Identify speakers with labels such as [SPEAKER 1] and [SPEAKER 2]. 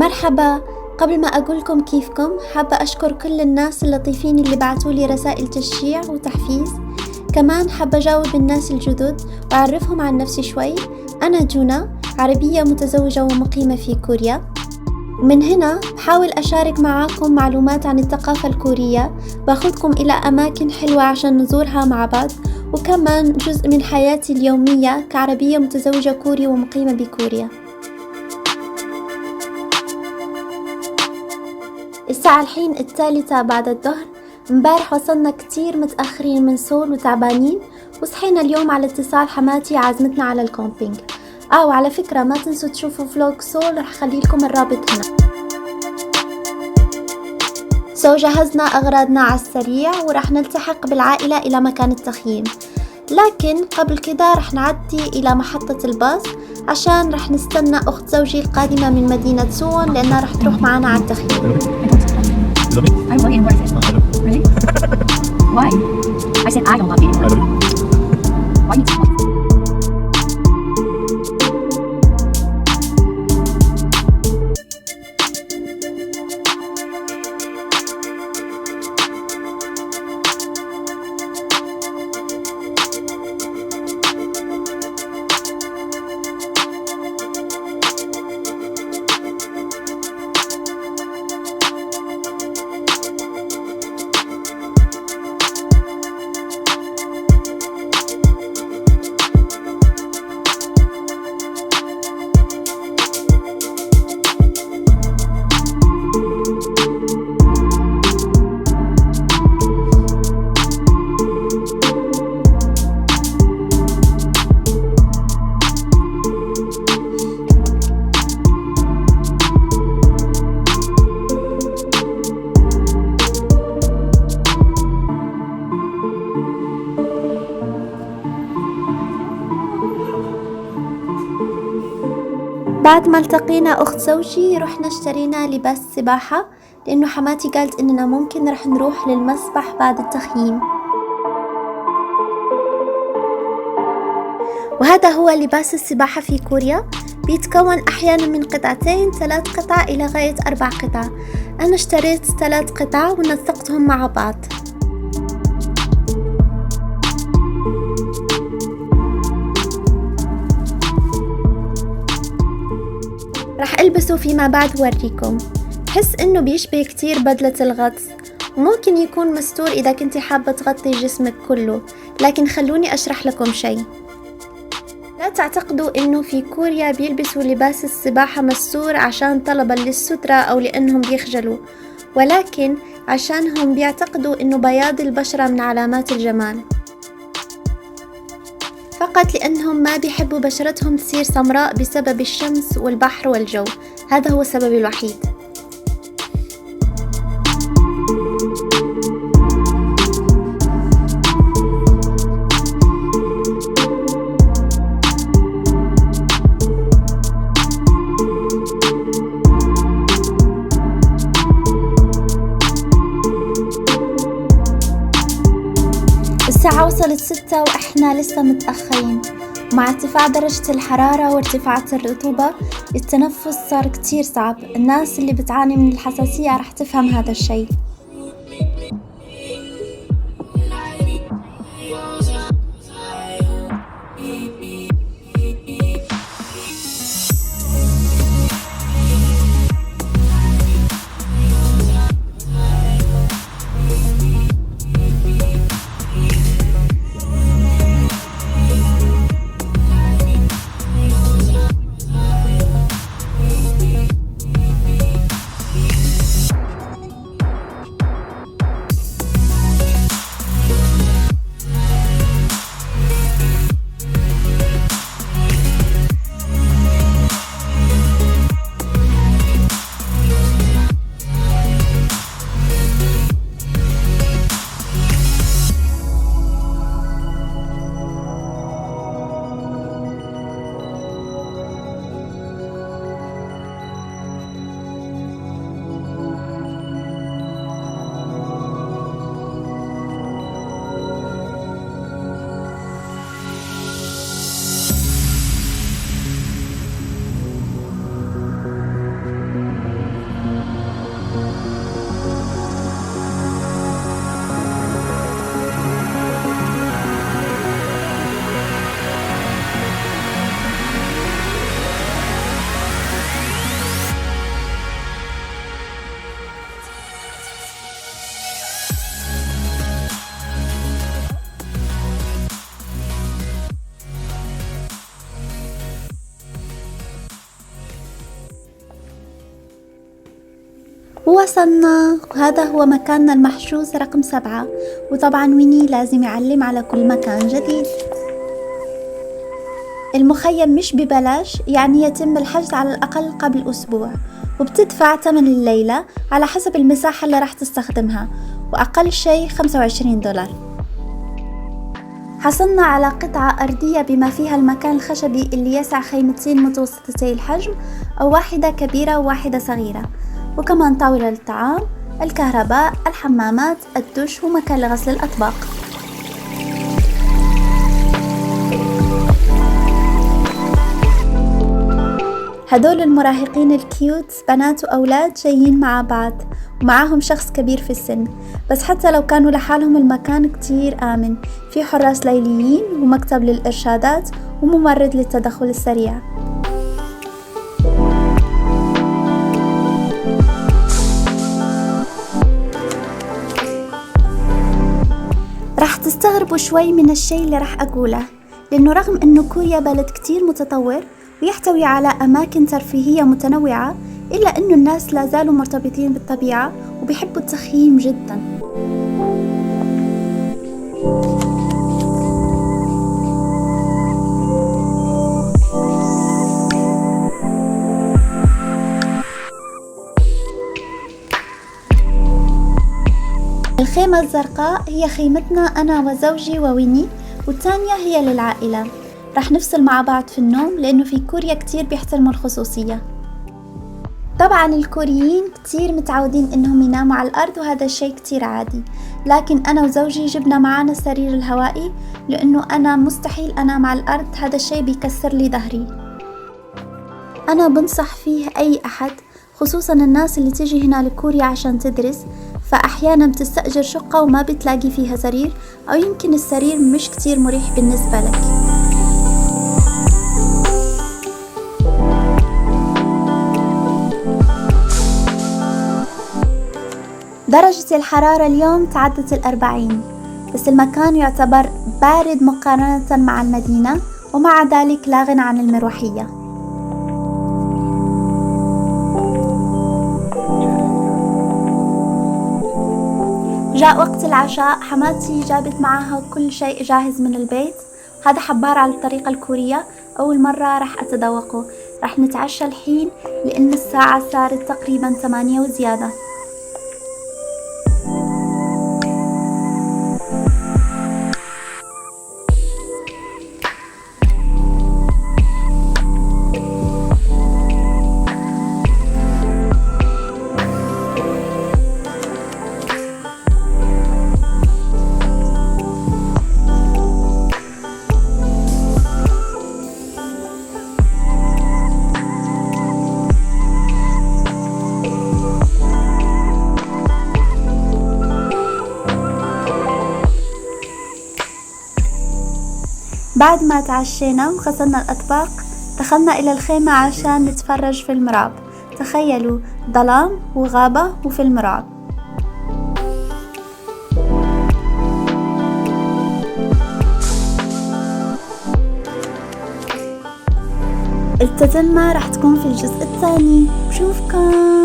[SPEAKER 1] مرحبا. قبل ما أقولكم كيفكم حابة أشكر كل الناس اللطيفين اللي بعتولي رسائل تشجيع وتحفيز. كمان حابة أجاوب الناس الجدد وأعرفهم عن نفسي شوي. أنا جونا، عربية متزوجة ومقيمة في كوريا. من هنا بحاول أشارك معاكم معلومات عن الثقافة الكورية، باخدكم إلى أماكن حلوة عشان نزورها مع بعض، وكمان جزء من حياتي اليومية كعربية متزوجة كوري ومقيمة بكوريا. الساعة الحين 3 بعد الظهر. امبارح وصلنا كتير متأخرين من سول وتعبانين، وصحينا اليوم على اتصال حماتي عازمتنا على الكامبينج. وعلى فكرة ما تنسوا تشوفوا فلوج سول، رح خليلكم الرابط هنا. جهزنا أغراضنا على السريع ورح نلتحق بالعائلة إلى مكان التخييم، لكن قبل كده رح نعدي إلى محطة الباص عشان رح نستنى أخت زوجي القادمة من مدينة سوون لأنها رح تروح معنا على التخييم.
[SPEAKER 2] I love you. What is it? Really? Why? I said I don't love you. Why you tell me?
[SPEAKER 1] بعد ما التقينا أخت زوجي رحنا اشترينا لباس سباحة، لأنه حماتي قالت إننا ممكن رح نروح للمسبح بعد التخييم. وهذا هو لباس السباحة في كوريا، بيتكون أحيانا من 2 3 قطع إلى غاية 4 قطع. أنا اشتريت 3 قطع ونسقتهم مع بعض. رح ألبسه فيما بعد وريكم. حس إنه بيشبه كتير بدلة الغطس، وممكن يكون مستور إذا كنتي حابة تغطي جسمك كله، لكن خلوني أشرح لكم شيء. لا تعتقدوا إنه في كوريا بيلبسوا لباس السباحة مستور عشان طلبا للسترة أو لأنهم بيخجلوا، ولكن عشانهم بيعتقدوا إنه بياض البشرة من علامات الجمال، فقط لأنهم ما بيحبوا بشرتهم تصير سمراء بسبب الشمس والبحر والجو. هذا هو السبب الوحيد. الساعة وصلت 6 وإحنا لسه متأخرين. مع ارتفاع درجة الحرارة وارتفاعات الرطوبة التنفس صار كتير صعب. الناس اللي بتعاني من الحساسية رح تفهم هذا الشيء. ووصلنا، وهذا هو مكاننا المحجوز رقم 7. وطبعا ويني لازم يعلم على كل مكان جديد. المخيم مش ببلاش، يعني يتم الحجز على الأقل قبل أسبوع، وبتدفع ثمن الليلة على حسب المساحة اللي راح تستخدمها، وأقل شيء $25. حصلنا على قطعة أرضية بما فيها المكان الخشبي اللي يسع خيمتين متوسطتي الحجم، أو واحدة كبيرة وواحدة صغيرة، وكمان طاولة للطعام، الكهرباء، الحمامات، الدش، ومكان لغسل الأطباق. هدول المراهقين الكيوت بنات وأولاد جايين مع بعض، ومعاهم شخص كبير في السن، بس حتى لو كانوا لحالهم المكان كتير آمن، في حراس ليليين ومكتب للإرشادات وممرض للتدخل السريع. راح تستغربوا شوي من الشيء اللي راح أقوله، لأنه رغم أنه كوريا بلد كتير متطور ويحتوي على أماكن ترفيهية متنوعة، إلا أنه الناس لا زالوا مرتبطين بالطبيعة وبيحبوا التخييم جدا. الخيمة الزرقاء هي خيمتنا أنا وزوجي وويني، والتانية هي للعائلة. رح نفصل مع بعض في النوم لأنه في كوريا كتير بيحترموا الخصوصية. طبعا الكوريين كتير متعودين إنهم يناموا على الأرض، وهذا الشيء كتير عادي، لكن أنا وزوجي جبنا معانا السرير الهوائي لأنه أنا مستحيل أنام على الأرض، هذا الشيء بيكسر لي ظهري. أنا بنصح فيه أي أحد، خصوصا الناس اللي تيجي هنا لكوريا عشان تدرس، فأحيانا بتستأجر شقة وما بتلاقي فيها سرير، أو يمكن السرير مش كتير مريح بالنسبة لك. درجة الحرارة اليوم تعدت 40، بس المكان يعتبر بارد مقارنة مع المدينة، ومع ذلك لا غنى عن المروحية. جاء وقت العشاء، حماتي جابت معها كل شيء جاهز من البيت. هذا حبار على الطريقة الكورية، أول مرة راح أتذوقه. راح نتعشى الحين لأن الساعة صارت تقريبا 8 وزيادة. بعد ما تعشينا وغسلنا الأطباق، دخلنا إلى الخيمة عشان نتفرج فيلم رعب. تخيلوا، ظلام وغابة وفيلم رعب. التتمة راح تكون في الجزء الثاني. بشوفكم.